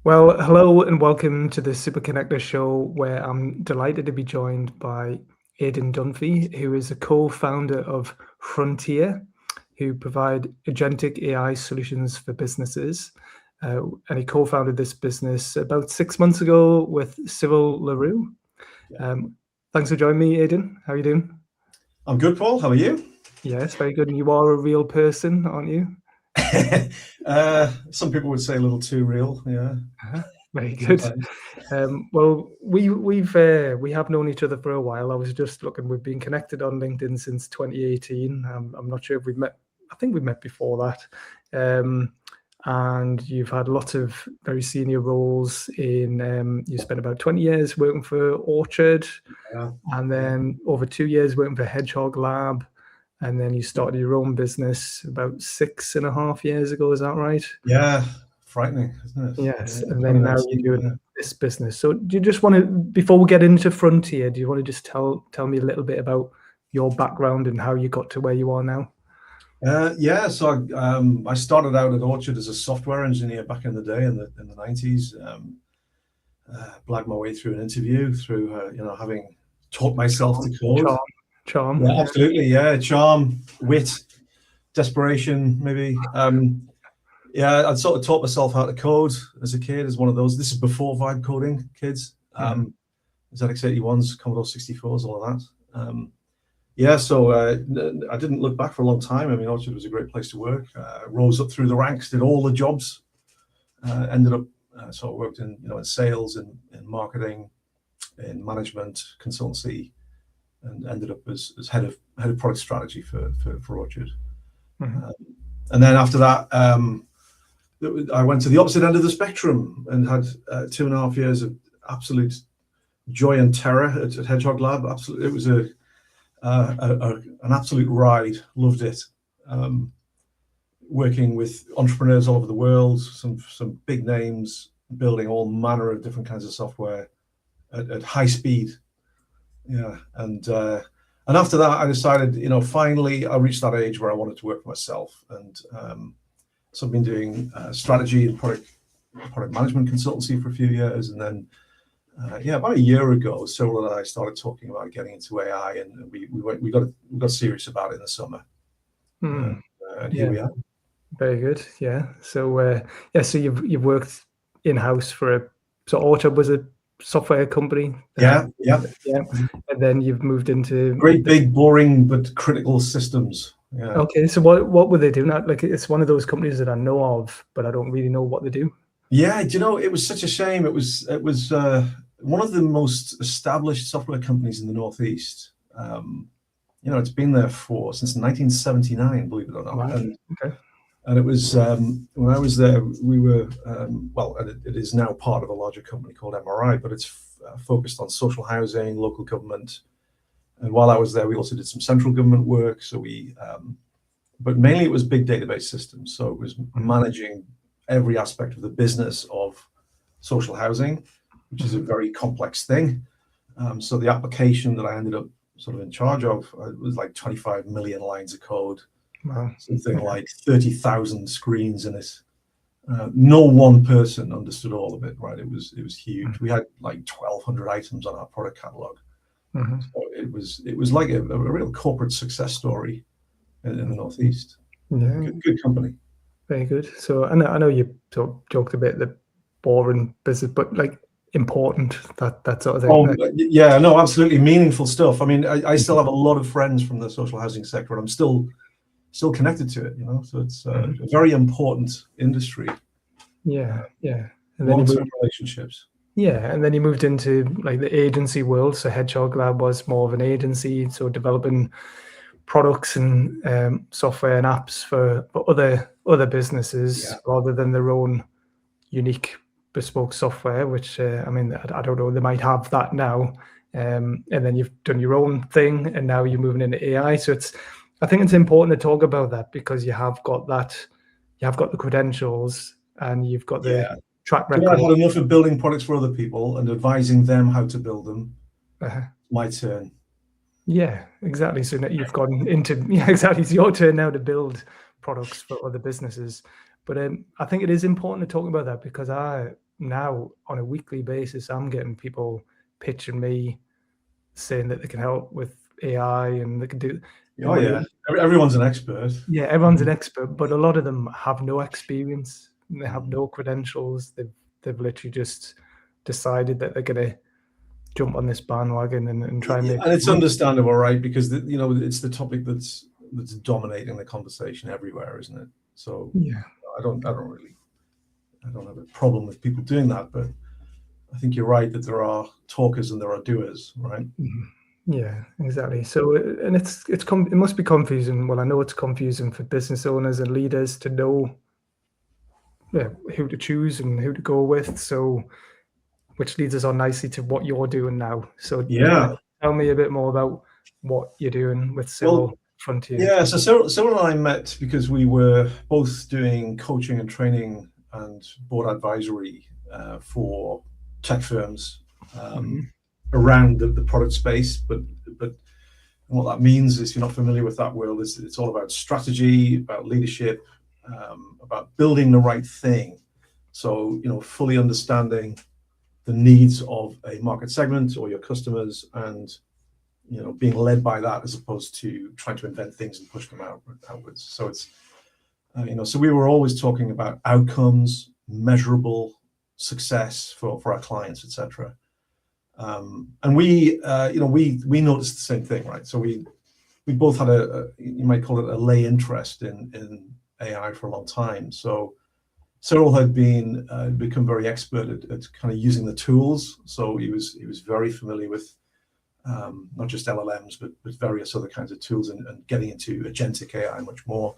Well, hello and welcome to the Super Connector Show, where I'm delighted to be joined by Aidan Dunphy, who is a co-founder of Frntir, who provide agentic AI solutions for businesses. And he co-founded this business about 6 months ago with Cyril LaRue. Yeah. Thanks for joining me, Aidan. How are you doing? I'm good, Paul. How are you? Yes, very good. And you are a real person, aren't you? Some people would say a little too real. Yeah, Very good. sometimes. Well, we have known each other for a while. I was just looking. We've been connected on LinkedIn since 2018. I'm not sure if we've met. I think we met before that. And you've had lots of very senior roles in. You spent about 20 years working for Orchard, Yeah, and then over 2 years working for Hedgehog Lab, and then you started your own business about 6.5 years ago. Is that right? yeah, frightening, isn't it? Yes, Yeah, and then now you're 2019. doing this business. So do you just want to, before we get into Frntir, do you want to just tell me a little bit about your background and how you got to where you are now? Yeah. So I started out at Orchard as a software engineer back in the day in the 90s. Blagged my way through an interview through having taught myself to code. Charm, charm. Yeah, absolutely. Yeah, charm, wit, desperation, maybe. Yeah, I'd sort of taught myself how to code as a kid, as one of those. This is before vibe coding, kids. ZX81s, Commodore 64s, all of that. Yeah, so I didn't look back for a long time. I mean, Orchard was a great place to work. Rose up through the ranks, did all the jobs. Ended up, so I worked in sales, in marketing, in management, consultancy, and ended up as head of product strategy for Orchard. And then after that, I went to the opposite end of the spectrum and had 2.5 years of absolute joy and terror at Hedgehog Lab. Absolutely, it was an absolute ride. Loved it. Working with entrepreneurs all over the world, some big names, building all manner of different kinds of software at high speed. Yeah, and after that, I decided, finally, I reached that age where I wanted to work for myself, and so I've been doing strategy and product management consultancy for a few years, and then about a year ago, Cyril and I started talking about getting into AI, and we got serious about it in the summer, and here we are. Very good. Yeah. So so you've worked in house so Orchard was a software company. Yeah. And then you've moved into Great big boring but critical systems. Yeah. Okay, so what were they doing? Like, it's one of those companies that I know of, but I don't really know what they do. Yeah, it was such a shame. It was one of the most established software companies in the Northeast. It's been there since 1979, believe it or not. Wow. And it was when I was there, we were it is now part of a larger company called MRI, but it's focused on social housing, local government. And while I was there, we also did some central government work. So but mainly it was big database systems. So it was managing every aspect of the business of social housing, which is a very complex thing. So the application that I ended up sort of in charge of was like 25 million lines of code, something like 30,000 screens in it. No one person understood all of it, right? It was huge. We had like 1,200 items on our product catalog. So it was like a real corporate success story in the Northeast. Yeah. Good company. Very good. So I know you joked a bit the boring business, but like important, that sort of thing. Oh, yeah, no, absolutely meaningful stuff. I mean, I still have a lot of friends from the social housing sector, and I'm still connected to it. So it's a very important industry. Yeah. And then long-term relationships. Yeah, and then you moved into like the agency world. So Hedgehog Lab was more of an agency, so developing products and software and apps for other businesses rather than their own unique bespoke software, which I mean, I don't know, they might have that now. And then you've done your own thing, and now you're moving into AI. So I think it's important to talk about that, because you have got the credentials and you've got the track record. I had enough of building products for other people and advising them how to build them. My turn. Yeah, exactly. So now you've gone into exactly. It's your turn now to build products for other businesses. But I think it is important to talk about that, because now on a weekly basis, I'm getting people pitching me saying that they can help with AI and they can do. Oh yeah, everyone's an expert. Yeah, everyone's an expert, but a lot of them have no experience. They have no credentials. They've literally just decided that they're going to jump on this bandwagon and try and make. And it's understandable, right? Because it's the topic that's dominating the conversation everywhere, isn't it? So Yeah, I don't have a problem with people doing that, but I think you're right that there are talkers and there are doers, right? yeah, exactly. So and it must be confusing. Well, I know it's confusing for business owners and leaders to know who to choose and who to go with. So, which leads us on nicely to what you're doing now. So, do you want Yeah. to tell me a bit more about what you're doing with Well, Frntir? yeah. So Cyril and I met because we were both doing coaching and training and board advisory for tech firms around the product space. But what that means is, if you're not familiar with that world, it's all about strategy, about leadership, about building the right thing. So, fully understanding the needs of a market segment or your customers, and being led by that, as opposed to trying to invent things and push them outwards. So it's so we were always talking about outcomes, measurable success for our clients, etc. And we noticed the same thing, right? So we both had you might call it a lay interest in AI for a long time. So Cyril had become very expert at kind of using the tools. So he was very familiar with not just LLMs, but various other kinds of tools, and getting into agentic AI much more.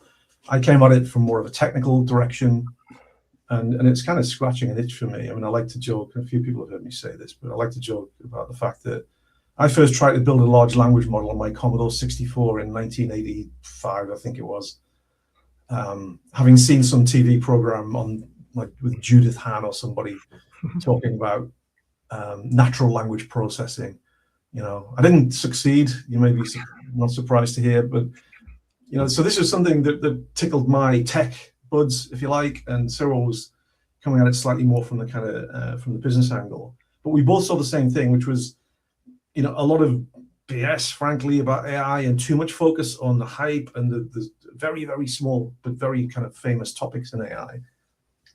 I came at it from more of a technical direction, and it's kind of scratching an itch for me. I mean, I like to joke, a few people have heard me say this, but I like to joke about the fact that I first tried to build a large language model on my Commodore 64 in 1985, I think it was. Having seen some TV program on, like, with Judith Han or somebody talking about natural language processing. I didn't succeed. You may be not surprised to hear, but so this was something that tickled my tech buds, if you like, and Cyril was coming at it slightly more from the kind of from the business angle. But we both saw the same thing, which was a lot of BS, frankly, about AI, and too much focus on the hype and the very, very small but very kind of famous topics in AI,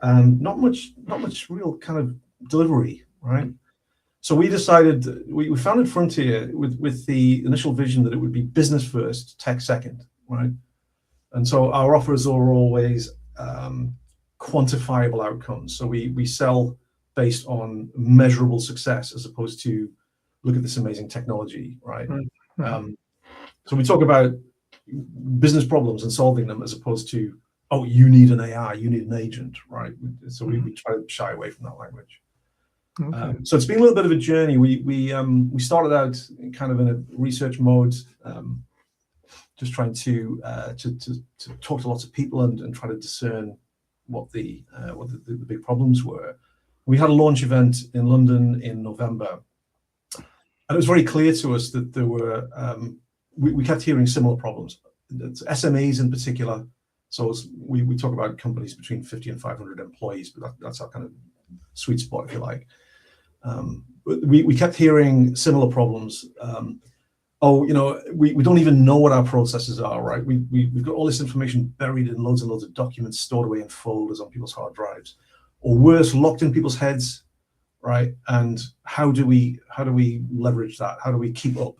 and not much real kind of delivery, right? So we decided, we founded Frntir with the initial vision that it would be business first, tech second, right? And so our offers are always quantifiable outcomes. So we sell based on measurable success, as opposed to look at this amazing technology, right? So we talk about business problems and solving them, as opposed to, oh, you need an AI, you need an agent, right? So we try to shy away from that language. Okay. So it's been a little bit of a journey. We started out kind of in a research mode, just trying to talk to lots of people and try to discern what the big problems were. We had a launch event in London in November, and it was very clear to us that there were we kept hearing similar problems. It's SMEs in particular. So we talk about companies between 50 and 500 employees, but that's our kind of sweet spot, if you like. We kept hearing similar problems. We don't even know what our processes are, right? We've got all this information buried in loads and loads of documents stored away in folders on people's hard drives, or worse, locked in people's heads, right? And how do we leverage that? How do we keep up?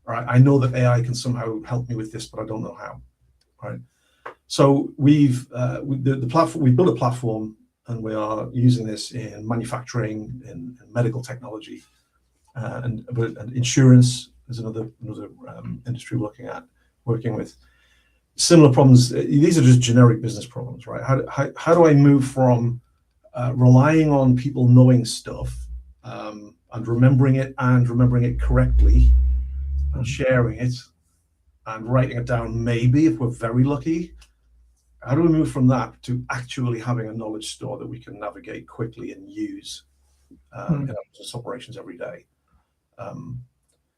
Right? I know that AI can somehow help me with this, but I don't know how, right? So we've the platform. We built a platform, and we are using this in manufacturing, in medical technology, and insurance is another industry we're working with similar problems. These are just generic business problems, right? How do I move from relying on people knowing stuff and remembering it correctly, and sharing it and writing it down, maybe if we're very lucky? How do we move from that to actually having a knowledge store that we can navigate quickly and use in our business operations every day?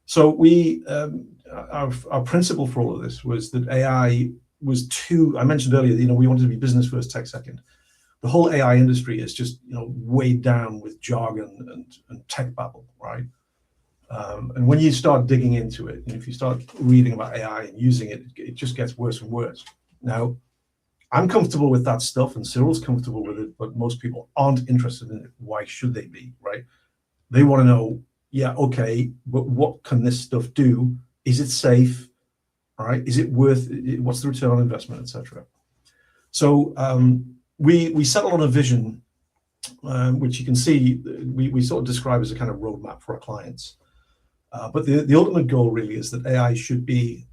So our principle for all of this was that AI was I mentioned earlier, we wanted to be business first, tech second. the whole AI industry is just weighed down with jargon and tech babble, right? And when you start digging into it, and if you start reading about AI and using it, it just gets worse and worse. Now, I'm comfortable with that stuff, and Cyril's comfortable with it, but most people aren't interested in it. Why should they be, right? They want to know, yeah, okay, but what can this stuff do? Is it safe, right? Is it worth? What's the return on investment, etc. So we settled on a vision, which you can see we sort of describe as a kind of roadmap for our clients. But the ultimate goal really is that AI should be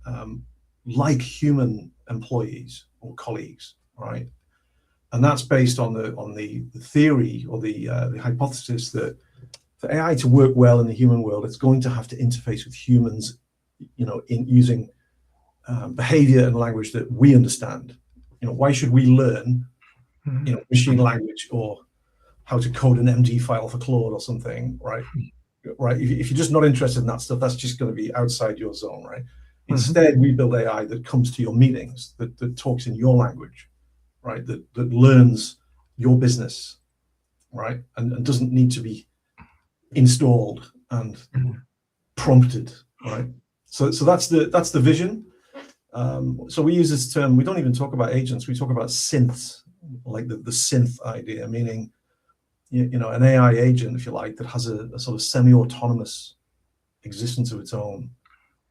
like human employees or colleagues, right? And that's based on the theory or the hypothesis that for AI to work well in the human world, it's going to have to interface with humans, in using behavior and language that we understand. Why should we learn, machine language or how to code an MD file for Claude or something, right? Right. If you're just not interested in that stuff, that's just going to be outside your zone, right? Instead, we build AI that comes to your meetings, that talks in your language, right? That learns your business, right? And doesn't need to be installed and prompted, right? So that's the vision. So we use this term. We don't even talk about agents. We talk about synths, like the synth idea, meaning an AI agent, if you like, that has a sort of semi-autonomous existence of its own,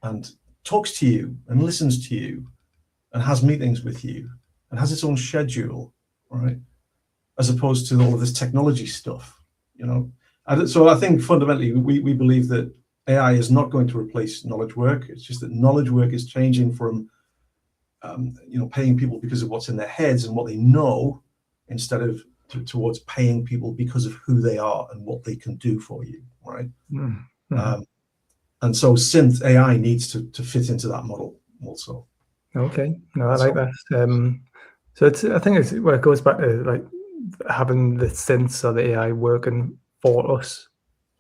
and talks to you and listens to you and has meetings with you and has its own schedule, right? As opposed to all of this technology stuff, And so I think fundamentally we believe that AI is not going to replace knowledge work. It's just that knowledge work is changing from paying people because of what's in their heads and what they know, instead of towards paying people because of who they are and what they can do for you, right? And so synth AI needs to fit into that model also. Okay, no, I like that. So I think it goes back to like having the synths or the AI working for us,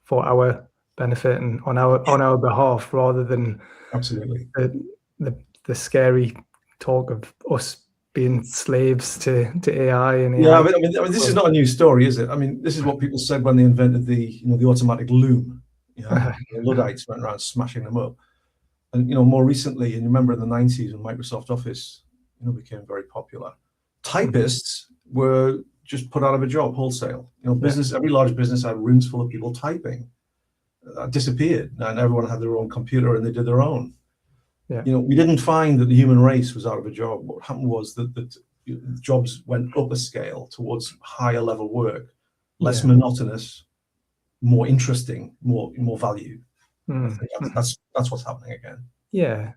for our benefit and on our behalf, rather than absolutely the scary talk of us being slaves to AI and AI. Yeah, I mean, this is not a new story, is it? I mean, this is what people said when they invented the automatic loom. The Luddites went around smashing them up. And more recently, and you remember in the 90s when Microsoft Office became very popular, typists were just put out of a job wholesale. Every large business had rooms full of people typing. That disappeared, and everyone had their own computer and they did their own. We didn't find that the human race was out of a job. What happened was that jobs went up a scale towards higher level work, less monotonous, more interesting, more value. I think that's what's happening again. Yeah,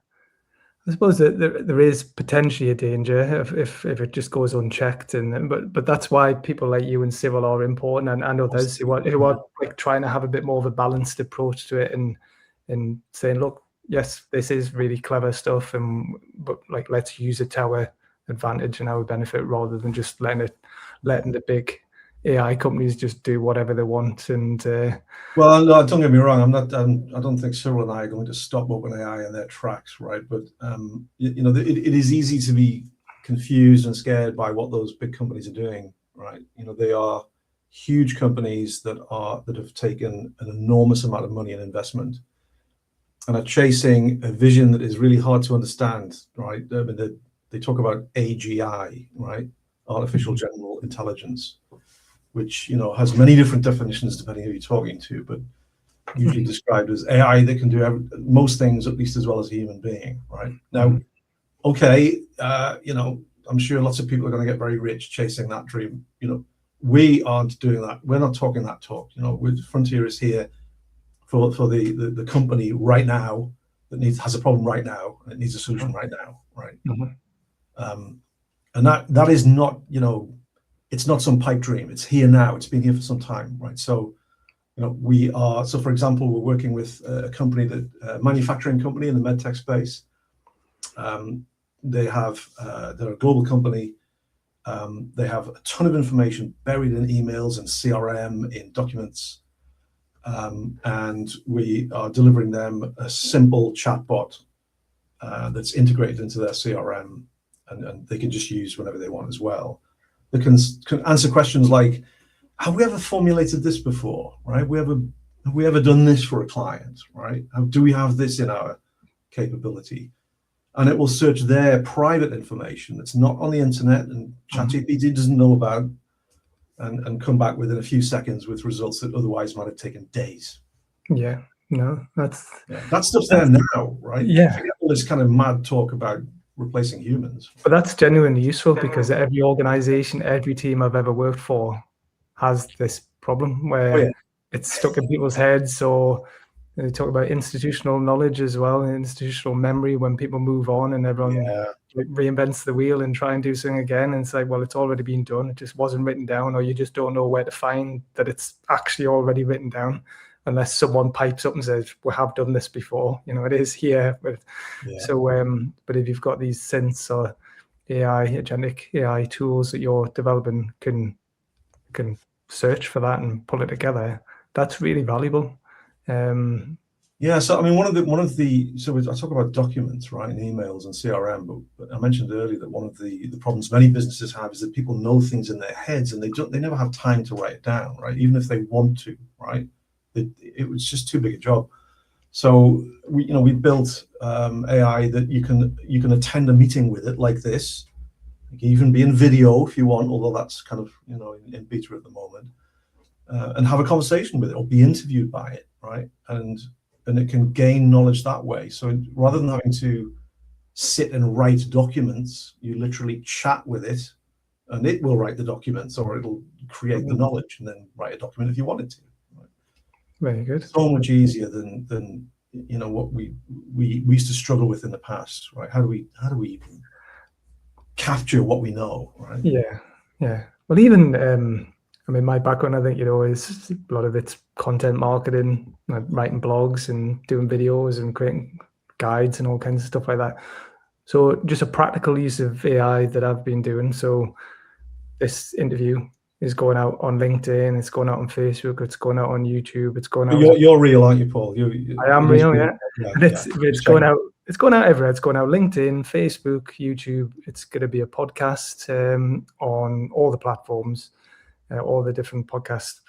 I suppose that there is potentially a danger if it just goes unchecked, but that's why people like you and Cyril are important, and others who are like trying to have a bit more of a balanced approach to it, and saying, look, yes, this is really clever stuff, but like let's use it to our advantage and our benefit, rather than just letting the big AI companies just do whatever they want. And well, no, don't get me wrong. I don't think Cyril and I are going to stop OpenAI in their tracks, right? But it is easy to be confused and scared by what those big companies are doing, right? They are huge companies that have taken an enormous amount of money and investment, and are chasing a vision that is really hard to understand, right? I mean, they talk about AGI, right? Artificial General Intelligence, which has many different definitions depending who you're talking to, but usually described as AI that can do most things at least as well as a human being, right? Now, okay, I'm sure lots of people are going to get very rich chasing that dream. We aren't doing that. We're not talking that talk. Frntir is here for the company right now that has a problem right now and it needs a solution right now, right? And that is not, it's not some pipe dream. It's here now. It's been here for some time, right? So, for example, we're working with a company manufacturing company in the medtech space. They're a global company. They have a ton of information buried in emails and CRM, in documents. And we are delivering them a simple chatbot that's integrated into their CRM, and they can just use whenever they want as well. that can answer questions like, have we ever formulated this before, right? Have we ever done this for a client, right? Do we have this in our capability? And it will search their private information that's not on the internet and ChatGPT doesn't know about, and come back within a few seconds with results that otherwise might have taken days. Yeah, no, that stuff's there now, right? Yeah. Forget all this kind of mad talk about replacing humans. But that's genuinely useful, because every organization, every team I've ever worked for has this problem where it's stuck in people's heads. Or they talk about institutional knowledge as well, and institutional memory, when people move on and everyone reinvents the wheel and try and do something again. And it's like, well, it's already been done. It just wasn't written down, or you just don't know where to find that it's actually already written down, unless someone pipes up and says, we have done this before, it is here. But but if you've got these synths or agentic AI tools that you're developing can search for that and pull it together, that's really valuable. So I mean, so I talk about documents, right, and emails and CRM, but I mentioned earlier that one of the problems many businesses have is that people know things in their heads and they never have time to write it down, right? Even if they want to, right? It was just too big a job. So we built AI that you can attend a meeting with it like this. You can even be in video if you want, although that's kind of in beta at the moment, and have a conversation with it or be interviewed by it, right? And it can gain knowledge that way. So rather than having to sit and write documents, you literally chat with it, and it will write the documents, or it'll create the knowledge and then write a document if you wanted to. Very good. So much easier than what we used to struggle with in the past, right? How do we capture what we know, right? Yeah. Well, even I mean, my background, I think, is a lot of it's content marketing, like writing blogs and doing videos and creating guides and all kinds of stuff like that. So just a practical use of AI that I've been doing. So this interview is going out on LinkedIn, it's going out on Facebook, it's going out on YouTube, it's going out. You're real, aren't you, Paul? I am real, yeah. And it's going out. It's going out everywhere. It's going out LinkedIn, Facebook, YouTube. It's going to be a podcast on all the platforms, all the different podcast.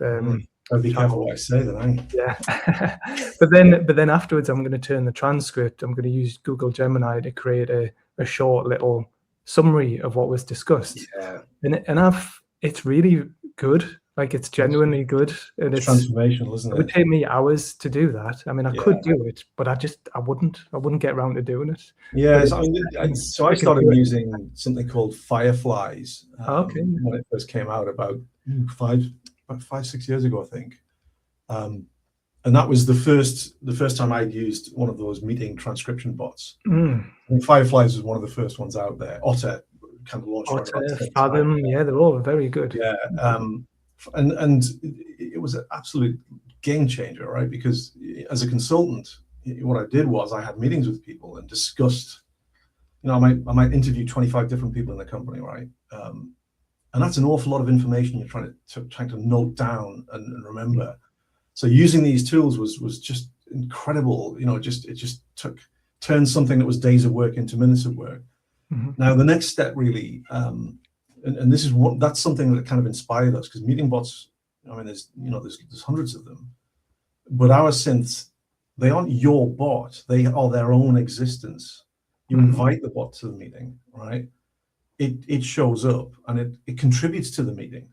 I'll be careful what I say then, eh? Yeah. but then afterwards, I'm going to turn the transcript. I'm going to use Google Gemini to create a short little summary of what was discussed. Yeah. And it's really good. Like, it's genuinely good, and it's transformational, isn't it? It would take me hours to do that. I mean, I could do it, but I wouldn't get around to doing it. Yeah, so I started using something called Fireflies when it first came out about 5-6 years ago, I think. And that was the first time I'd used one of those meeting transcription bots. And Fireflies was one of the first ones out there. Otter kind of launched. Otter, Fathom, they're all very good. Yeah. And it was an absolute game changer, right? Because as a consultant, what I did was I had meetings with people and discussed, I might interview 25 different people in the company, right? And that's an awful lot of information you're trying to note down and remember. So using these tools was just incredible. It just turned something that was days of work into minutes of work. Now the next step really, and this is that's something that kind of inspired us, because meeting bots, I mean, there's hundreds of them, but our synths, they aren't your bot, they are their own existence. You invite the bot to the meeting, right? It shows up and it contributes to the meeting.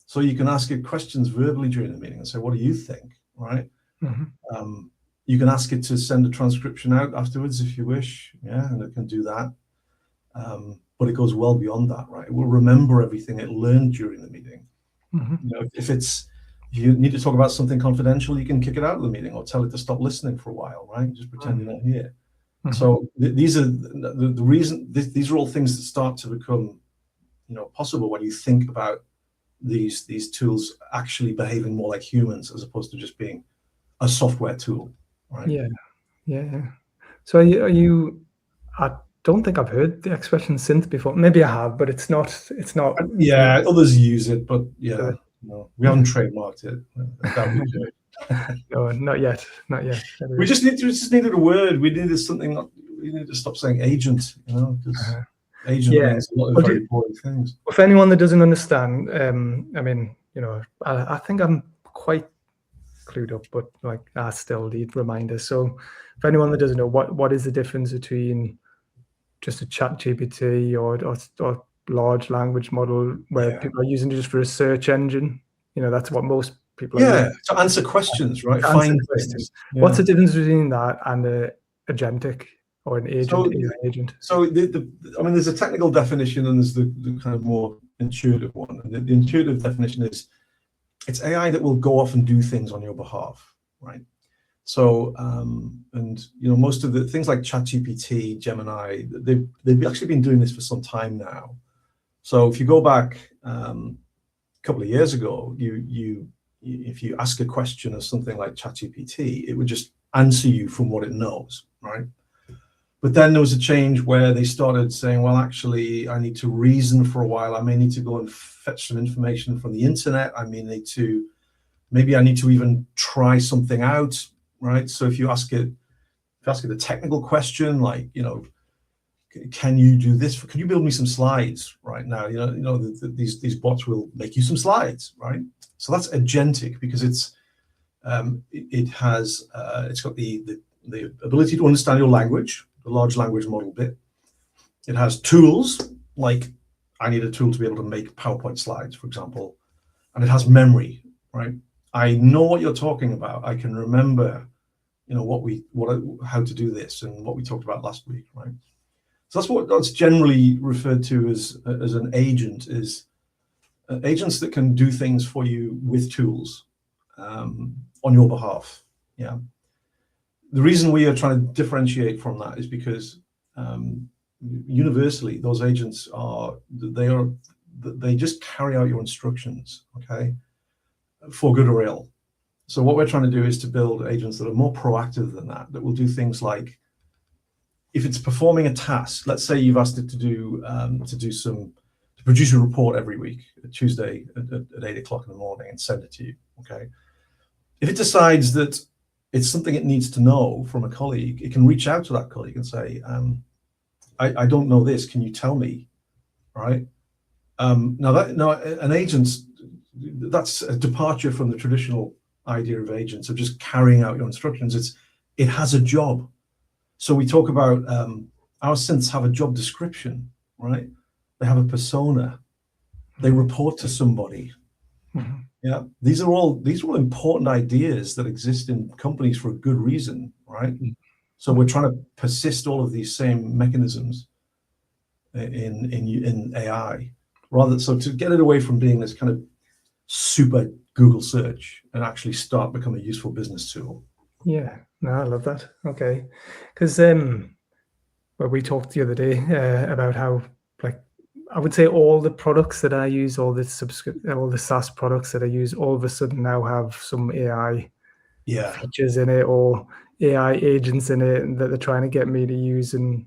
So you can ask it questions verbally during the meeting and say, what do you think, right? You can ask it to send a transcription out afterwards if you wish, and it can do that. But it goes well beyond that, right? It will remember everything it learned during the meeting. If you need to talk about something confidential, you can kick it out of the meeting or tell it to stop listening for a while, right? Just pretend you're not here. So these are the reason. These are all things that start to become, possible when you think about these tools actually behaving more like humans as opposed to just being a software tool, right? Yeah. So are you? I don't think I've heard the expression synth before. Maybe I have, but it's not. Yeah, others use it, but no, we haven't trademarked it. That we do. No, not yet. We just needed a word. We needed something. We needed to stop saying agent, because Agent Yeah. means a lot of Well, very boring things. if anyone that doesn't understand, I mean, I think I'm quite clued up, but like I still need reminders. So, for anyone that doesn't know, what is the difference between just a chat GPT or large language model where Yeah. people are using it just for a search engine? That's what most people are Yeah, using to answer questions, right? to answer Find questions. things. What's Yeah. the difference between that and a agentic or an agent, So, AI agent? so I mean, there's a technical definition and there's the kind of more intuitive one. And the intuitive definition is it's AI that will go off and do things on your behalf, right? So, and most of the things like ChatGPT, Gemini, they've actually been doing this for some time now. So, if you go back a couple of years ago, if you ask a question of something like ChatGPT, it would just answer you from what it knows, right? But then there was a change where they started saying, well, actually, I need to reason for a while. I may need to go and fetch some information from the internet. Maybe I need to even try something out, right? So if you ask it a technical question, like, can you do this? Can you build me some slides right now? These bots will make you some slides, right? So that's agentic because it's got the ability to understand your language, the large language model bit. It has tools like I need a tool to be able to make PowerPoint slides, for example, and it has memory, right? I know what you're talking about. I can remember, how to do this and what we talked about last week, right? So that's generally referred to as an agent, is agents that can do things for you with tools on your behalf. Yeah. The reason we are trying to differentiate from that is because universally those agents they just carry out your instructions, okay, for good or ill. So what we're trying to do is to build agents that are more proactive than that will do things like, if it's performing a task, let's say you've asked it to produce a report every week, Tuesday at 8 o'clock in the morning, and send it to you, okay? If it decides that it's something it needs to know from a colleague, it can reach out to that colleague and say, I don't know this, can you tell me, right? Now an agent, that's a departure from the traditional idea of agents, of just carrying out your instructions. It has a job. So we talk about our synths have a job description, right? They have a persona. They report to somebody. Mm-hmm. Yeah, these are all important ideas that exist in companies for a good reason, right? Mm-hmm. So we're trying to persist all of these same mechanisms in AI, to get it away from being this kind of super Google search and actually start becoming a useful business tool. Yeah, no, I love that. Okay, because we talked the other day about how, like, I would say all the products that I use, all the SaaS products that I use, all of a sudden now have some AI features in it or AI agents in it that they're trying to get me to use. And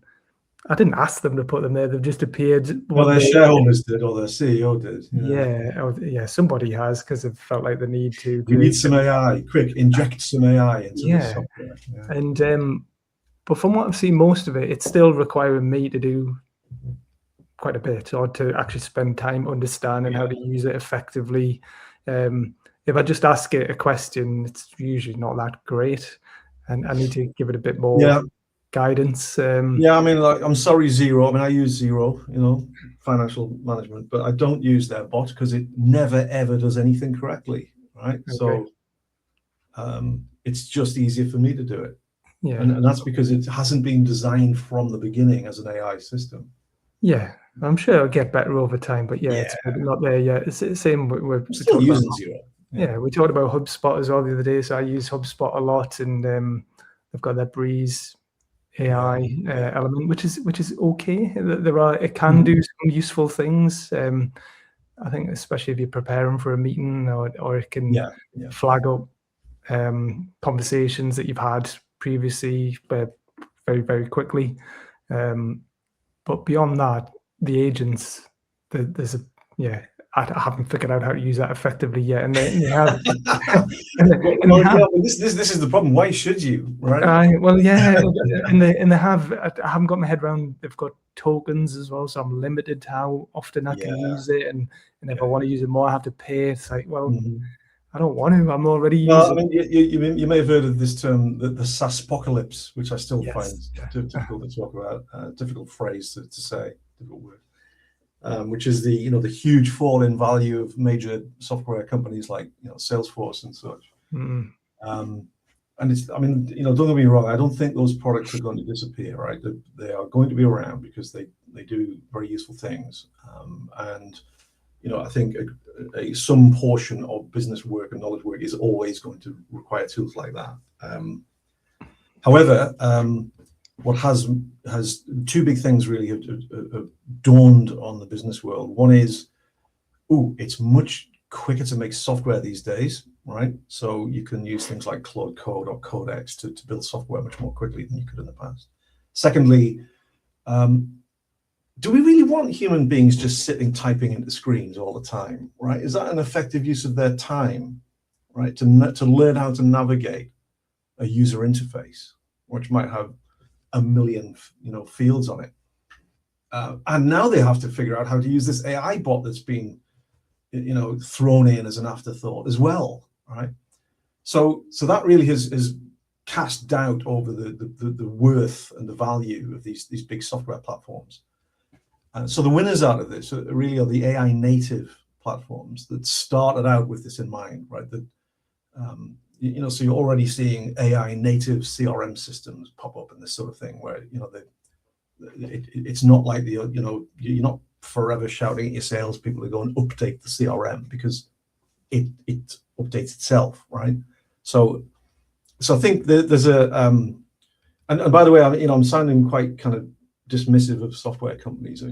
I didn't ask them to put them there; they've just appeared. Well, their shareholders did, or their CEO did. Yeah, somebody has, because they've felt like the need to. We need some AI, quick, inject some AI into this software. Yeah. And but from what I've seen, most of it's still requiring me to do quite a bit, or to actually spend time understanding how to use it effectively. If I just ask it a question, it's usually not that great, and I need to give it a bit more guidance. I mean, like, I'm sorry, Xero. I mean, I use Xero, financial management, but I don't use their bot because it never ever does anything correctly, right? Okay. So it's just easier for me to do it. Yeah, and that's because it hasn't been designed from the beginning as an AI system. Yeah, I'm sure it'll get better over time, but it's not there yet. It's the same with I'm still using Xero. Yeah, we talked about HubSpot as well the other day, so I use HubSpot a lot, and they've got that Breeze AI element, which is okay. It can do some useful things. I think especially if you're preparing for a meeting, or it can flag up conversations that you've had previously, but very, very quickly. But beyond that, the agents, I haven't figured out how to use that effectively yet. And they have, and Well, they have. yeah, but this is the problem. Why should you, right? Well, yeah, and they have. I haven't got my head around. They've got tokens as well, so I'm limited to how often I can Yeah, use it, and if I yeah. want to use it more, I have to pay. It's like, well, Mhm. I don't want to. I'm already Well, I using. mean, you may have heard of this term, the SaaSpocalypse, which I still find Yes. difficult to talk about, difficult phrase to say, difficult word, which is the huge fall in value of major software companies like Salesforce and such. Mm, Um, and I mean, don't get me wrong, I don't think those products are going to disappear, right? They are going to be around because they do very useful things, and I think some portion of business work and knowledge work is always going to require tools like that. However, what has two big things really have dawned on the business world. One is, it's much quicker to make software these days, right? So you can use things like Claude Code or Codex to build software much more quickly than you could in the past. Secondly, do we really want human beings just sitting typing into screens all the time, right? Is that an effective use of their time, right? To learn how to navigate a user interface, which might have a million, fields on it. And now they have to figure out how to use this AI bot that's been, thrown in as an afterthought as well, right? So that really has cast doubt over the worth and the value of these big software platforms. So the winners out of this really are the AI native platforms that started out with this in mind, right? That so you're already seeing AI native CRM systems pop up and this sort of thing, where it's not like you're not forever shouting at your salespeople to go and update the CRM because it updates itself, right? So I think there's a and by the way, I'm sounding quite kind of dismissive of software companies.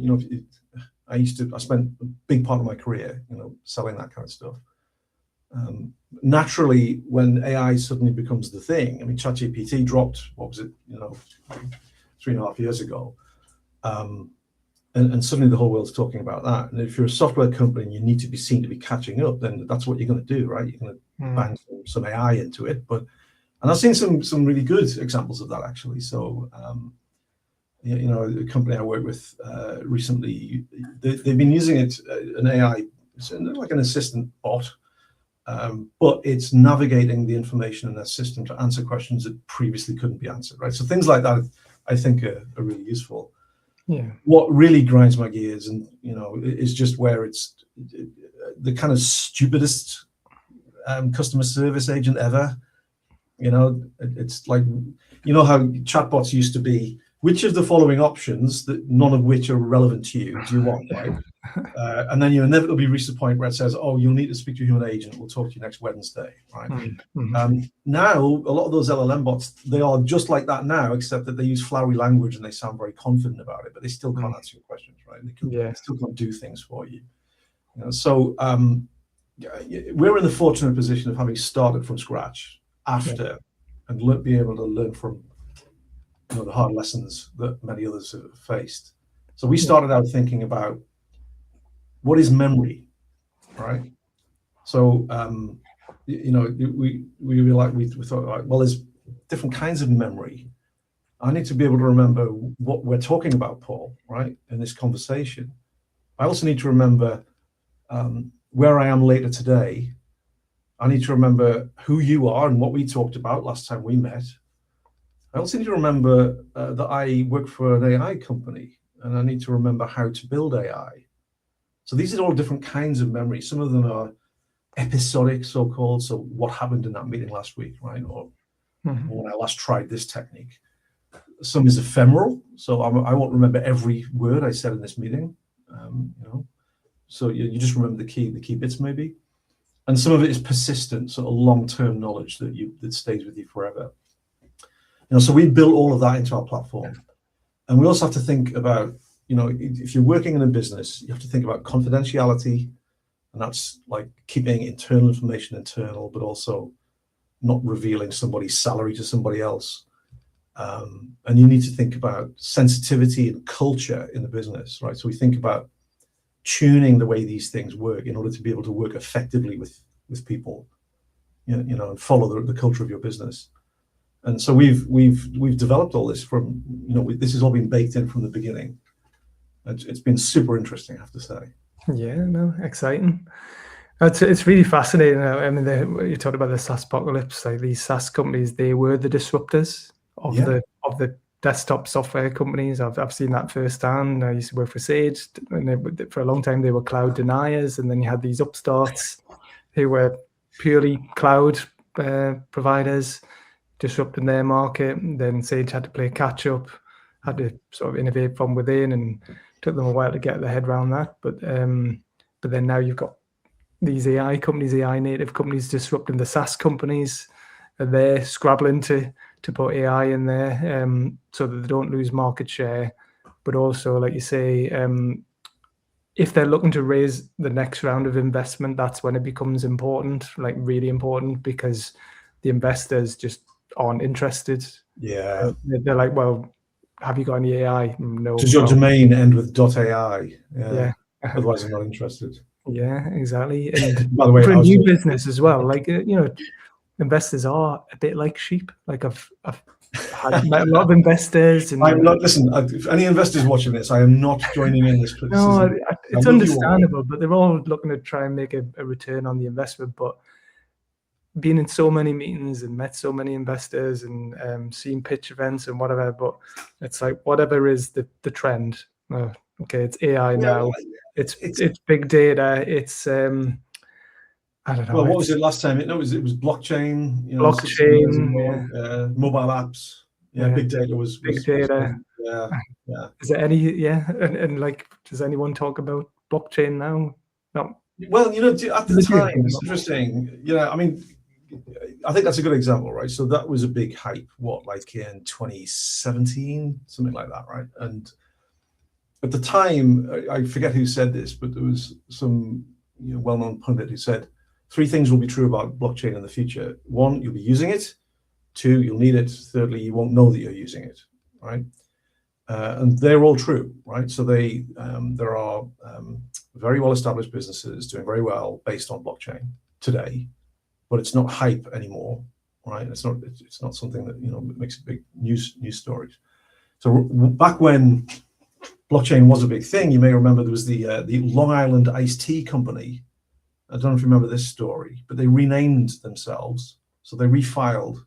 I spent a big part of my career, selling that kind of stuff. Naturally, when AI suddenly becomes the thing, I mean, ChatGPT dropped, what was it, 3.5 years ago. And suddenly the whole world's talking about that. And if you're a software company and you need to be seen to be catching up, then that's what you're going to do, right? You're going to bang some AI into it. And I've seen some really good examples of that, actually. So, the company I work with recently, they've been using it, an AI, it's like an assistant bot, but it's navigating the information in their system to answer questions that previously couldn't be answered, right? So things like that, I think, are really useful. yeah. What really grinds my gears, and is just where it's the kind of stupidest customer service agent ever. It's like, how chatbots used to be, which of the following options, that none of which are relevant to you, do you want, right? And then you inevitably reach the point where it says, oh, you'll need to speak to a human agent, we'll talk to you next Wednesday, right? Now, a lot of those LLM bots, they are just like that now, except that they use flowery language and they sound very confident about it, but they still can't answer your questions, right? They still can't do things for you. So we're in the fortunate position of having started from scratch after and be able to learn from the hard lessons that many others have faced. So we started out thinking about, what is memory, right? So we thought, like, well, there's different kinds of memory. I need to be able to remember what we're talking about, Paul, right, in this conversation. I also need to remember where I am later today. I need to remember who you are and what we talked about last time we met. I also need to remember that I work for an AI company, and I need to remember how to build AI. So these are all different kinds of memory. Some of them are episodic, so-called. So what happened in that meeting last week, right? Or when I last tried this technique. Some is ephemeral. So I won't remember every word I said in this meeting. So you just remember the key bits maybe. And some of it is persistent, sort of long-term knowledge that stays with you forever. So we built all of that into our platform. And we also have to think about, if you're working in a business, you have to think about confidentiality, and that's like keeping internal information internal, but also not revealing somebody's salary to somebody else. And you need to think about sensitivity and culture in the business, right? So we think about tuning the way these things work in order to be able to work effectively with people, and follow the culture of your business. And so we've developed all this from, this has all been baked in from the beginning. It's been super interesting, I have to say. Yeah, no, exciting. It's really fascinating. I mean, you talked about the SaaS apocalypse. Like these SaaS companies, they were the disruptors of Yeah. the desktop software companies. I've seen that firsthand. I used to work for Sage, and for a long time they were cloud deniers, and then you had these upstarts who were purely cloud providers disrupting their market. Then Sage had to play catch up, had to sort of innovate from within, and took them a while to get their head around that. But then now you've got these AI companies, AI native companies disrupting the SaaS companies, and they're scrabbling to put AI in there so that they don't lose market share. But also, like you say, if they're looking to raise the next round of investment, that's when it becomes important, like really important, because the investors just aren't interested. Yeah. They're like, well, have you got any AI? No. Does your domain end with .ai? Yeah. Otherwise, I'm not interested. Yeah, exactly. And By the way, for I a was new just, business as well, like, investors are a bit like sheep. Like I've met a lot of investors, and I'm not, listen, if any investors watching this, I am not joining in this criticism. no, I it's love you all. understandable, but they're all looking to try and make a return on the investment. But being in so many meetings and met so many investors and seen pitch events and whatever, but it's like whatever is the trend. Okay, it's AI now. It's big data. It's I don't know. Well, what was it last time? It was blockchain, 16 years Blockchain, ago, mobile apps. Yeah, big data was big data. yeah. Is there any, and like, does anyone talk about blockchain now? No. Well, at the time, it's interesting. I mean, I think that's a good example, right? So that was a big hype, like in 2017, something like that, right? And at the time, I forget who said this, but there was some well-known pundit who said 3 things will be true about blockchain in the future. 1, you'll be using it. 2, you'll need it. Thirdly, you won't know that you're using it, right? And they're all true, right? So there are very well-established businesses doing very well based on blockchain today, but it's not hype anymore, right? It's not something that makes big news stories. So back when blockchain was a big thing, you may remember there was the Long Island iced tea company. I don't know if you remember this story, but they renamed themselves. So they refiled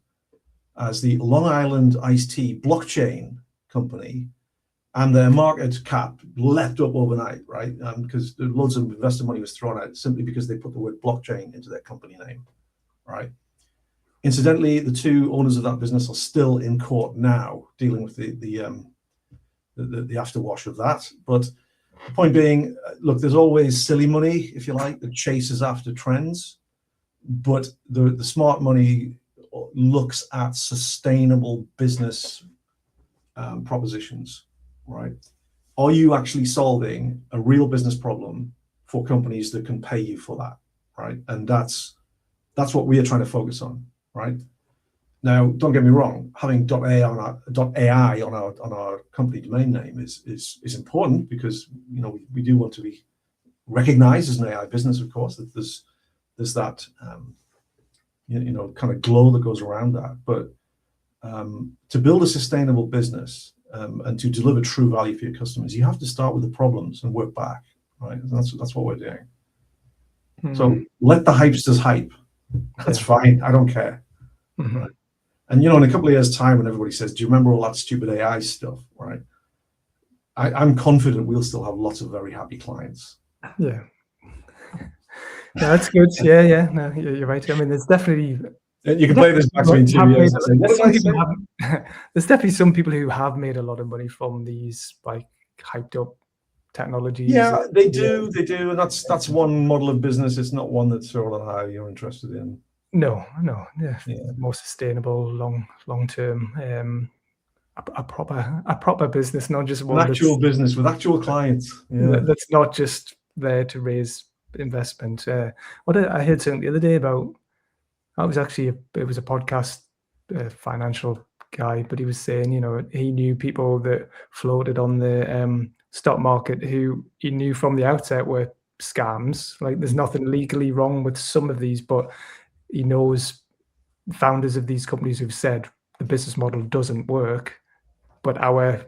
as the Long Island iced tea blockchain company, and their market cap leapt up overnight, right? Because loads of investor money was thrown out simply because they put the word blockchain into their company name, right? Incidentally, the 2 owners of that business are still in court now, dealing with the afterwash of that. But the point being, look, there's always silly money, if you like, that chases after trends, but the smart money looks at sustainable business propositions, right? Are you actually solving a real business problem for companies that can pay you for that, right? And that's what we are trying to focus on, right? Now, don't get me wrong, having .ai on our company domain name is important, because we do want to be recognized as an AI business, of course. That there's that kind of glow that goes around that. But to build a sustainable business and to deliver true value for your customers, you have to start with the problems and work back, right? That's what we're doing. So let the hypesters hype. That's fine. I don't care. Right? And in a couple of years' time, when everybody says, "Do you remember all that stupid AI stuff?" Right? I'm confident we'll still have lots of very happy clients. Yeah. No, that's good. Yeah. No, you're right. I mean, there's definitely. You can play this back to me in 2 years and say, "What did I say?" There's definitely some people who have made a lot of money from these like hyped up technologies. Yeah, they do, and that's one model of business. It's not one that's all how you're interested in. No. Yeah. More sustainable, long term. A proper business, not just one. An actual business with actual clients. Yeah. That's not just there to raise investment. What I heard something the other day about. That was actually it was a podcast, financial guy, but he was saying, he knew people that floated on the stock market who he knew from the outset were scams. Like there's nothing legally wrong with some of these, but he knows founders of these companies who've said the business model doesn't work, but our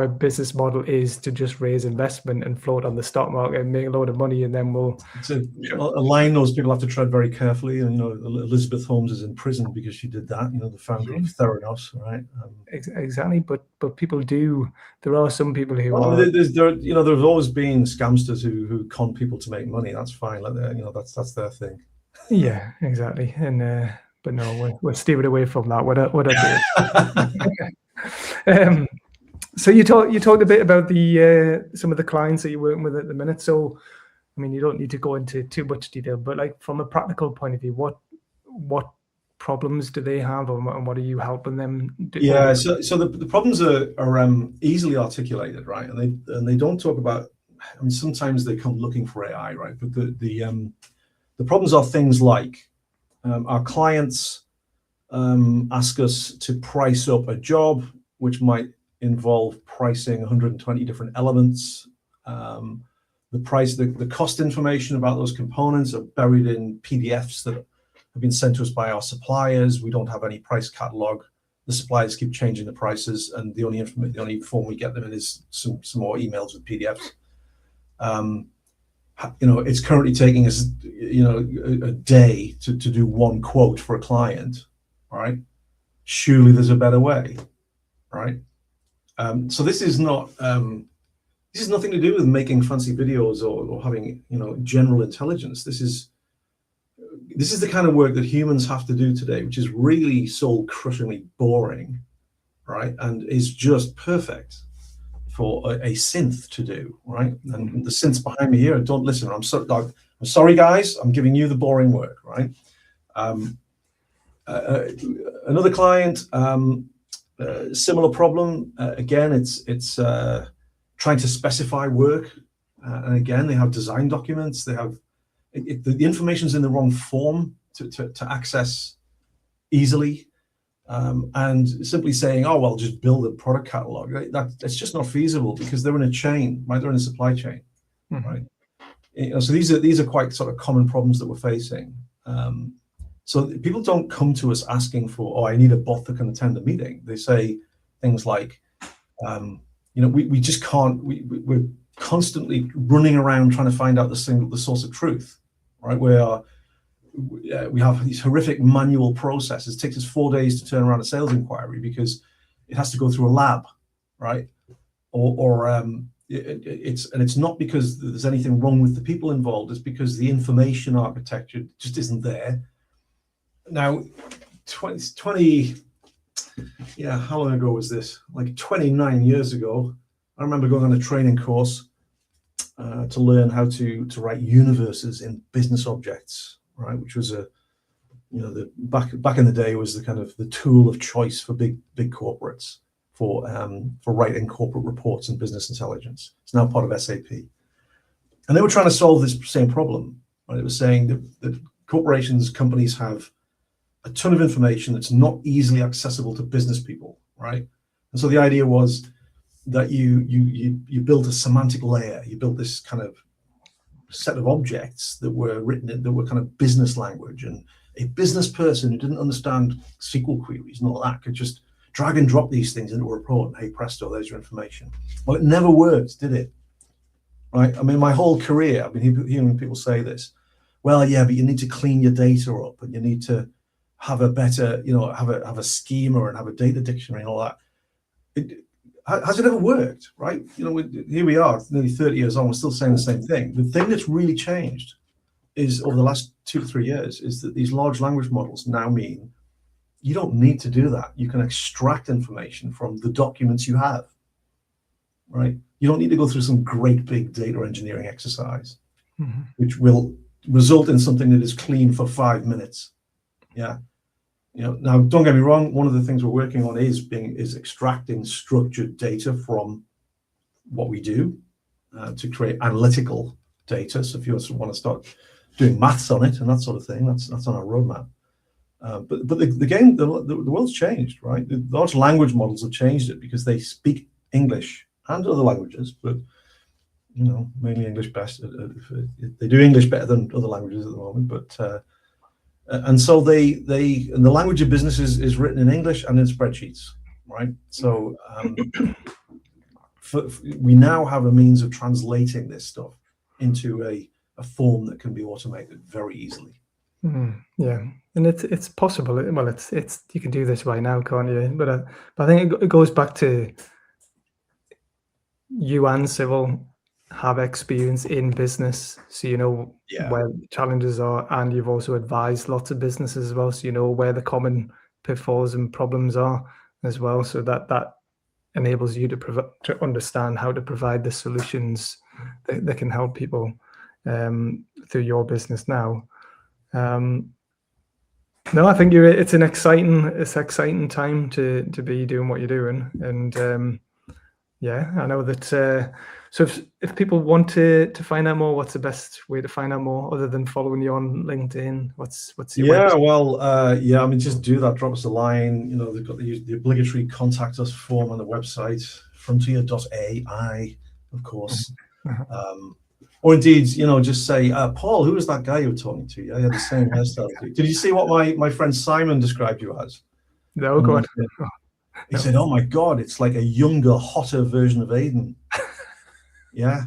business model is to just raise investment and float on the stock market and make a load of money, and then we'll. It's a line those people have to tread very carefully. And Elizabeth Holmes is in prison because she did that. The founder of Theranos, right? Exactly, but people do. There are some people who well, are. There's always been scamsters who con people to make money. That's fine. That's their thing. Yeah, exactly. And but no, we're steering away from that. What I do. So you talked a bit about the some of the clients that you're working with at the minute. So, I mean, you don't need to go into too much detail, but like from a practical point of view, what problems do they have, and what are you helping them do? Yeah, so the problems are easily articulated, right? And they don't talk about. I mean, sometimes they come looking for AI, right? But the problems are things like our clients ask us to price up a job, which might involve pricing 120 different elements. The cost information about those components are buried in PDFs that have been sent to us by our suppliers. We don't have any price catalog. The suppliers keep changing the prices, and the only form we get them in is some more emails with PDFs. It's currently taking us a day to do one quote for a client, right? Surely there's a better way, right? So this is not this is nothing to do with making fancy videos or having general intelligence. This is the kind of work that humans have to do today, which is really soul-crushingly boring, right? And is just perfect for a synth to do, right? And the synths behind me here, don't listen. I'm sorry, guys. I'm giving you the boring work, right? Another client, similar problem. Again, it's trying to specify work, and again, they have design documents. They have the information's in the wrong form to access easily, and simply saying, "Oh, well, just build a product catalog." That's just not feasible because they're in a chain, right? They're in a supply chain, right? So these are quite sort of common problems that we're facing. So people don't come to us asking for, "Oh, I need a bot that can attend a meeting." They say things like, we just can't. We're constantly running around trying to find out the source of truth, right? We have these horrific manual processes. It takes us 4 days to turn around a sales inquiry because it has to go through a lab, right? It's not because there's anything wrong with the people involved. It's because the information architecture just isn't there. Now, 20, how long ago was this? Like 29 years ago, I remember going on a training course to learn how to write universes in business objects, right? Which was back in the day was the kind of the tool of choice for big corporates for writing corporate reports and business intelligence. It's now part of SAP, and they were trying to solve this same problem. Right? It was saying that companies have a ton of information that's not easily accessible to business people, right? And so the idea was that you built a semantic layer. You built this kind of set of objects that were written that were kind of business language, and a business person who didn't understand SQL queries and all that could just drag and drop these things into a report, and hey presto, there's your information. Well, it never worked, did it? Right? I mean, my whole career, I've been hearing people say this. Well, yeah, but you need to clean your data up, and you need to have a better, have a schema and have a data dictionary and all that. Has it ever worked, right? Here we are, nearly 30 years on, we're still saying the same thing. The thing that's really changed is over the last 2 to 3 years is that these large language models now mean you don't need to do that. You can extract information from the documents you have, right? You don't need to go through some great big data engineering exercise, which will result in something that is clean for 5 minutes. Yeah. Now don't get me wrong. One of the things we're working on is extracting structured data from what we do to create analytical data. So if you want to start doing maths on it and that sort of thing, that's on our roadmap. But the world's changed, right? The large language models have changed it because they speak English and other languages, but mainly English best. They do English better than other languages at the moment, but and so and the language of business is written in English and in spreadsheets, right? So we now have a means of translating this stuff into a form that can be automated very easily. Yeah, and it's possible. Well, it's you can do this right now, can't you? But I think it goes back to you and Civil have experience in business, so you know where the challenges are, and you've also advised lots of businesses as well, so you know where the common pitfalls and problems are as well. So that enables you to understand how to provide the solutions that can help people through your business now. No, I think it's an exciting time to be doing what you're doing, and yeah, I know that. So if people want to find out more, what's the best way to find out more other than following you on LinkedIn? What's your website? Well, I mean, just do that. Drop us a line. They've got the obligatory contact us form on the website, Frntir.ai, of course. Or indeed, just say, Paul, who was that guy you were talking to? I had the same hairstyle. Did you see what my friend Simon described you as? No, go on. He said, "Oh my God, it's like a younger, hotter version of Aidan." Yeah.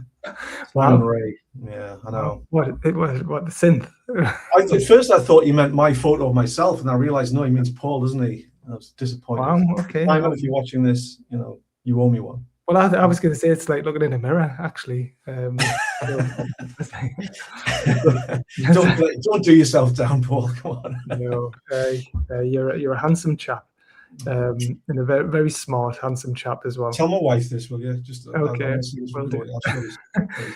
Wow. Ray. Yeah, I know. What the synth? At first, I thought you meant my photo of myself, and I realized no, he means Paul, doesn't he? I was disappointed. Wow. Okay. Simon, if you're watching this, you owe me one. Well, I was going to say it's like looking in a mirror, actually. Don't do yourself down, Paul. Come on. No, you're a handsome chap, and a very, very smart, handsome chap as well. Tell my wife this, will you? Just okay.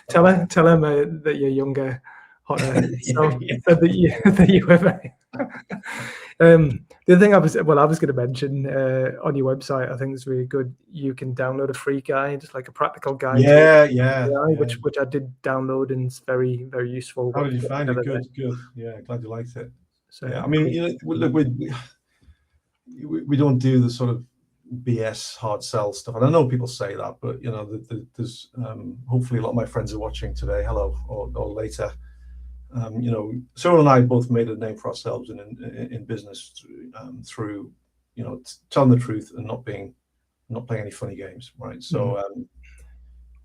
Tell her that you're younger, hotter. that you were very. The other thing I was going to mention on your website, I think is really good. You can download a free guide, like a practical guide. Yeah. Which I did download, and it's very, very useful. How did you find it? Good. Yeah, glad you liked it. So yeah, I mean, look, we don't do the sort of BS hard sell stuff, and I know people say that, but there's hopefully a lot of my friends are watching today. Hello, or later. Cyril and I both made a name for ourselves in business through, telling the truth and not playing any funny games, right? So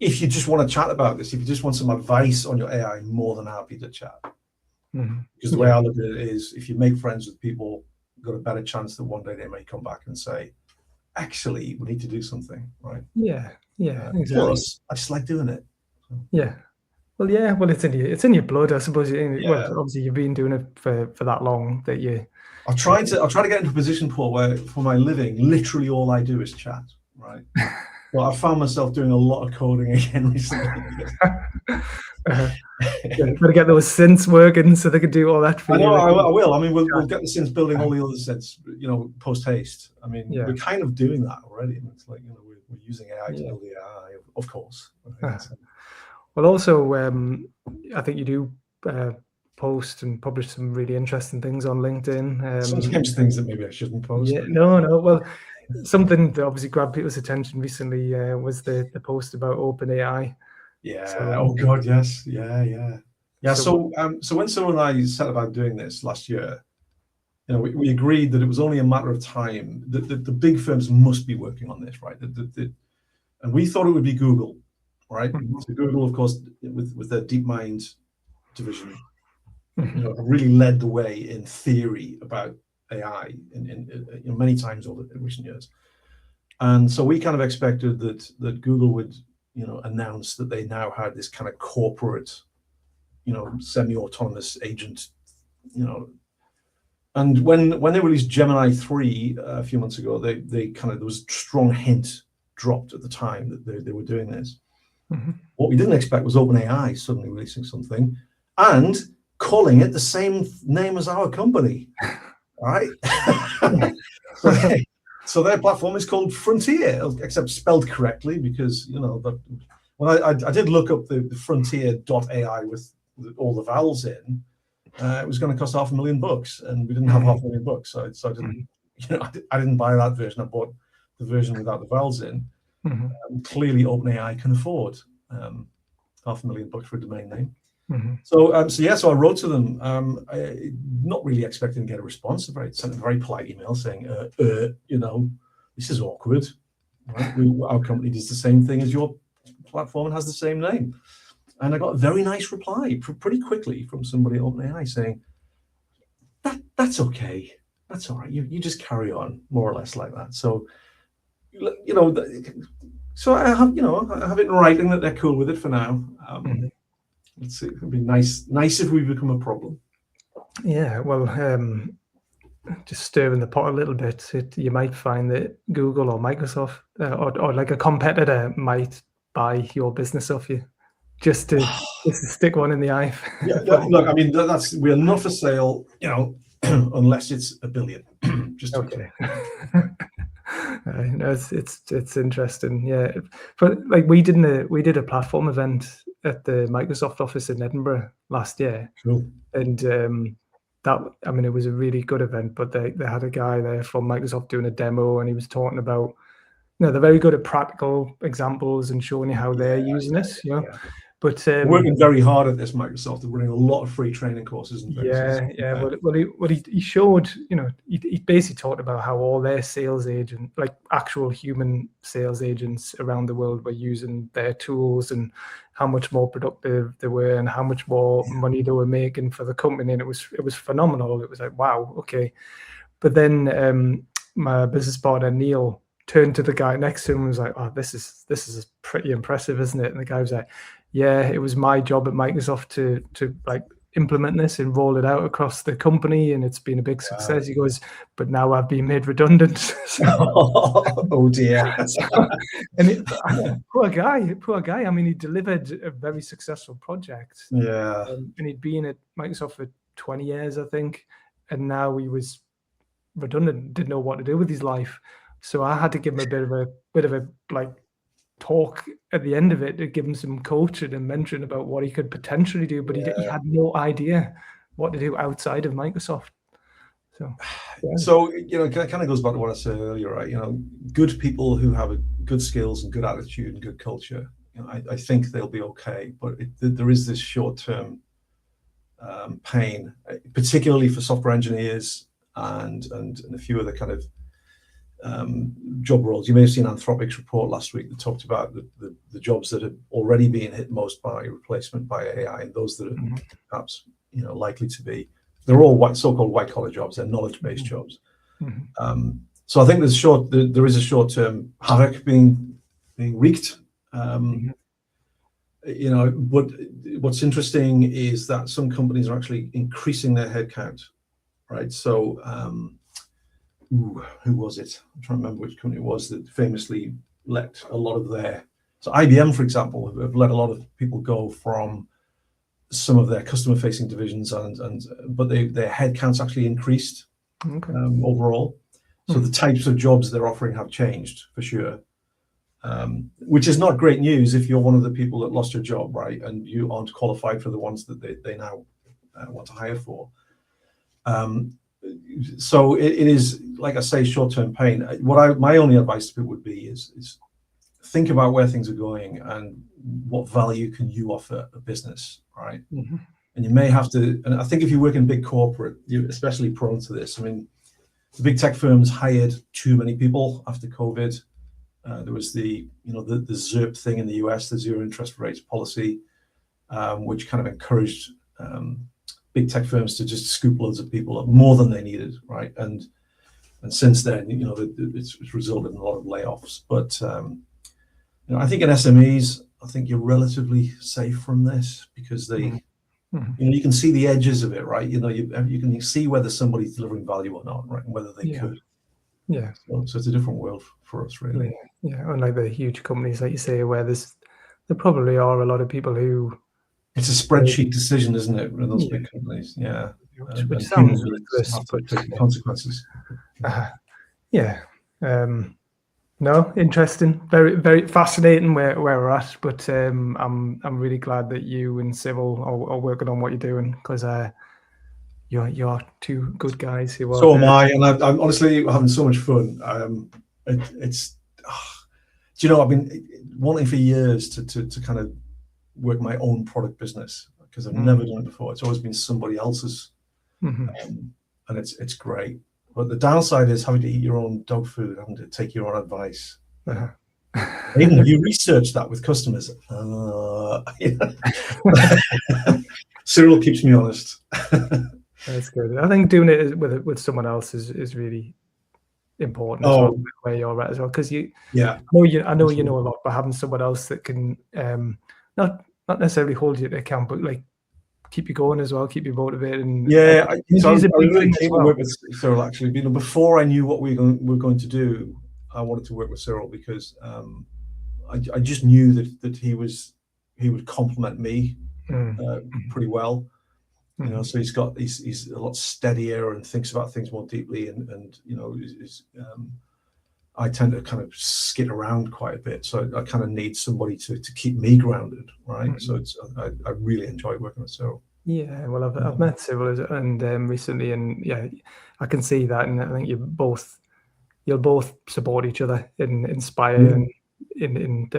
if you just want to chat about this, if you just want some advice on your AI, I'm more than happy to chat. Because the way I look at it is, if you make friends with people, you've got a better chance that one day they may come back and say, actually, we need to do something, right? Yeah, exactly. Plus, I just like doing it. So. Yeah. Well, yeah. Well, it's in your blood, I suppose. Well, obviously, you've been doing it for that long that you. I'll try to get into a position, Paul, where for my living, literally all I do is chat, right? Well, I found myself doing a lot of coding again recently. Better get those synths working so they can do all that for you. I will. I mean, we'll get the synths building all the other synths, post haste. I mean, we're kind of doing that already. It's like we're using AI to build the AI, of course. Well, also, I think you do post and publish some really interesting things on LinkedIn. Sometimes things that maybe I shouldn't post. Yeah, no. Well, something that obviously grabbed people's attention recently was the post about OpenAI. Yeah. So, oh God, yes. Yeah. So when Cyril and I set about doing this last year, we agreed that it was only a matter of time that the big firms must be working on this, right? And we thought it would be Google, right? So Google, of course, with their DeepMind division, have really led the way in theory about AI in many times over the recent years. And so we kind of expected that Google would announce that they now had this kind of corporate, semi-autonomous agent, and when they released Gemini 3 a few months ago, they kind of, there was a strong hint dropped at the time that they were doing this. What we didn't expect was OpenAI suddenly releasing something and calling it the same name as our company, right? So their platform is called Frntir, except spelled correctly, because when I did look up the Frntir.ai with all the vowels in, it was going to cost $500,000, and we didn't have $500,000, so I didn't I didn't buy that version. I bought the version without the vowels in. Clearly, OpenAI can afford $500,000 for a domain name. Mm-hmm. So I wrote to them, not really expecting to get a response. I sent a very polite email saying, this is awkward. Right? Our company does the same thing as your platform and has the same name. And I got a very nice reply pretty quickly from somebody at OpenAI saying, that's okay. That's all right. You just carry on, more or less like that. So, so I have it in writing that they're cool with it for now. Let's see. It'd be nice if we become a problem. Yeah, well, just stirring the pot a little bit, you might find that Google or Microsoft or like a competitor might buy your business off you, just to stick one in the eye. Look, I mean, we're not for sale, unless it's $1 billion. Just okay. It's interesting, yeah. But like we did a platform event at the Microsoft office in Edinburgh last year. Cool. And it was a really good event. But they had a guy there from Microsoft doing a demo, and he was talking about, they're very good at practical examples and showing you how they're using it. Yeah. But we're working very hard at this. Microsoft are running a lot of free training courses and things. Well, he showed, he basically talked about how all their sales agents, like actual human sales agents around the world, were using their tools and how much more productive they were and how much more money they were making for the company. And it was phenomenal. It was like, wow, okay. But then my business partner Neil turned to the guy next to him and was like, "Oh, this is pretty impressive, isn't it?" And the guy was like, "Yeah, it was my job at Microsoft to like implement this and roll it out across the company, and it's been a big success." He goes, "But now I've been made redundant." Oh dear. Poor guy. I mean, he delivered a very successful project. Yeah. And he'd been at Microsoft for 20 years, I think, and now he was redundant, didn't know what to do with his life. So I had to give him a bit of a like talk at the end of it to give him some coaching and mentoring about what he could potentially do, but he had no idea what to do outside of Microsoft. So it kind of goes back to what I said earlier, right? Good people who have good skills and good attitude and good culture, I think they'll be okay. But there is this short-term pain, particularly for software engineers and a few other kind of job roles. You may have seen Anthropic's report last week that talked about the jobs that are already being hit most by replacement by AI, and those that are perhaps likely to be. They're all so-called white-collar jobs. They're knowledge-based jobs. So I think there is a short-term havoc being wreaked. But what's interesting is that some companies are actually increasing their headcount, right? So who was it? I'm trying to remember which company it was that famously let a lot of their. So IBM, for example, have let a lot of people go from some of their customer-facing divisions, but their headcounts actually increased overall. So the types of jobs they're offering have changed for sure, which is not great news if you're one of the people that lost your job, right? And you aren't qualified for the ones that they now want to hire for. So it is, like I say, short-term pain. My only advice to people would be is think about where things are going and what value can you offer a business, right? And you may have to, and I think if you work in big corporate, you're especially prone to this. I mean, the big tech firms hired too many people after COVID. There was the ZIRP thing in the US, the zero interest rates policy, which kind of encouraged big tech firms to just scoop loads of people up, more than they needed, right? And since then, it's resulted in a lot of layoffs. But I think in SMEs, I think you're relatively safe from this because they, you can see the edges of it, right? You can see whether somebody's delivering value or not, right? And whether they could. Yeah. So it's a different world for us, really. Yeah. Unlike the huge companies, like you say, where there probably are a lot of people who. It's a spreadsheet decision, isn't it? In those big companies, yeah. Which sounds ridiculous, but consequences. Yeah. No, interesting. Very, very fascinating where we're at. But I'm really glad that you and Civil are working on what you're doing, because you're two good guys who are. So am I, and I'm honestly having so much fun. It's you know, I've been wanting for years to kind of work my own product business, because I've never done it before. It's always been somebody else's, and it's great. But the downside is having to eat your own dog food, having to take your own advice. Even have you researched that with customers? Cyril keeps me honest. That's good. I think doing it with someone else is really important as well, where you're at as well, because I know you know a lot, but having someone else that can not necessarily hold you to account, but like keep you going as well, keep you motivated. And I was really keen to work with Cyril, actually. Before I knew what we were going to do, I wanted to work with Cyril, because I just knew that he would complement me pretty well. You know, so he's a lot steadier and thinks about things more deeply, and you know, I tend to kind of skid around quite a bit, so I kind of need somebody to keep me grounded, right? So I really enjoy working with Cyril. Yeah, well, I've met Cyril and recently, and yeah, I can see that, and I think you'll both support each other and inspire, and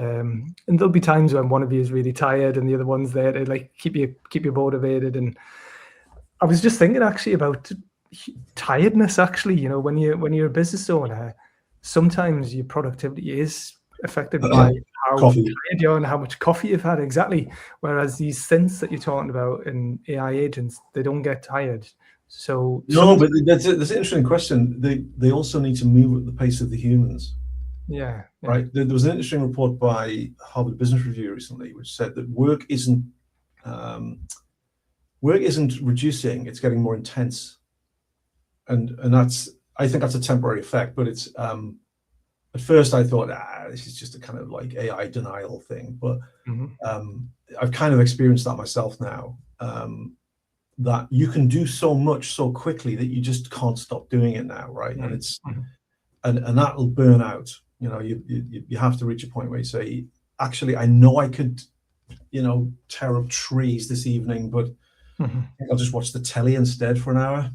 there'll be times when one of you is really tired and the other one's there to like keep you motivated. And I was just thinking actually about tiredness. Actually, you know, when you're a business owner, sometimes your productivity is affected by how tired you are and how much coffee you've had. Exactly. Whereas these synths that you're talking about and AI agents, they don't get tired. So but that's an interesting question. They also need to move at the pace of the humans. Yeah. Right. There was an interesting report by Harvard Business Review recently, which said that work isn't reducing; it's getting more intense. And I think that's a temporary effect. But it's at first I thought, this is just a kind of like AI denial thing. But I've kind of experienced that myself now. That you can do so much so quickly that you just can't stop doing it now, right? And it's and that'll burn out. You know, you have to reach a point where you say, actually, I know I could, you know, tear up trees this evening, but I'll just watch the telly instead for an hour.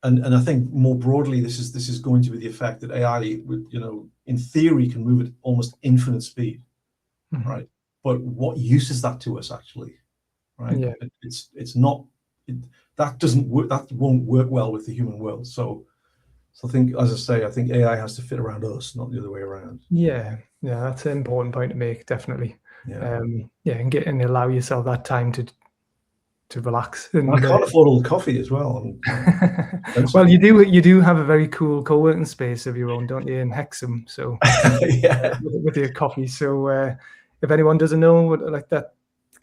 And I think more broadly, this is going to be the effect that AI, you know, in theory, can move at almost infinite speed, right? But what use is that to us actually, right? Yeah. It's not that doesn't work. That won't work well with the human world. So I think, as I say, I think AI has to fit around us, not the other way around. Yeah, that's an important point to make, definitely. And allow yourself that time to relax. And I can't afford all the coffee as well. Well, you do have a very cool co-working space of your own, don't you, in Hexham? So with your coffee. So if anyone doesn't know what like that,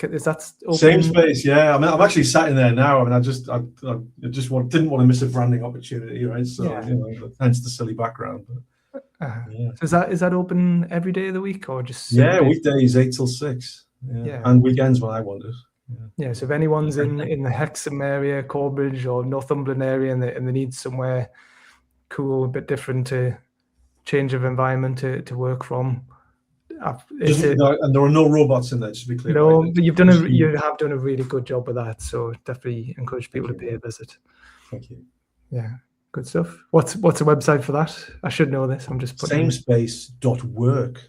is that open? Same space, yeah. I mean, I'm actually sat in there now. I mean, I didn't want to miss a branding opportunity, right? So you know, hence the silly background. So is that open every day of the week or just? Weekdays 8 till 6. And weekends when I want it. Yeah, so if anyone's in the Hexham area, Corbridge or Northumberland area, and they need somewhere cool, a bit different, to change of environment to work from. And there are no robots in there, just to be clear. No, right? But you have done a really good job with that. So definitely encourage people to pay a visit. Thank you. Yeah, good stuff. What's the website for that? I should know this. I'm just putting samespace.work.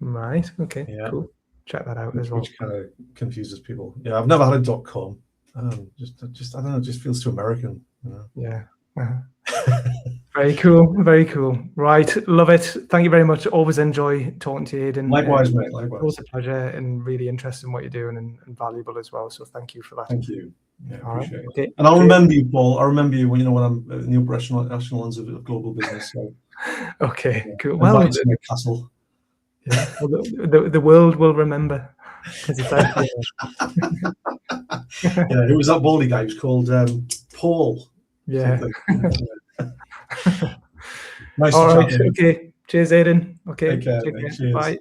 Right. Okay. Cool. Check that out as well. Which kind of confuses people. Yeah, I've never had a .com. Just I don't know. It just feels too American. You know? Yeah. Very cool. Very cool. Right. Love it. Thank you very much. Always enjoy talking to you, Aidan. Likewise, mate. Likewise. Always a pleasure and really interested in what you're doing and valuable as well. So thank you for that. Thank you. Yeah, appreciate it. Okay. And I'll remember you, Paul. I'll remember you when I'm in the upper echelons of global business. So, okay. Cool. Well, my castle. Yeah. Well, the world will remember. It's who was that baldy guy? He was called Paul. Yeah. Nice All to right. chat. Okay. Cheers, Aidan. Okay. Take care. Bye.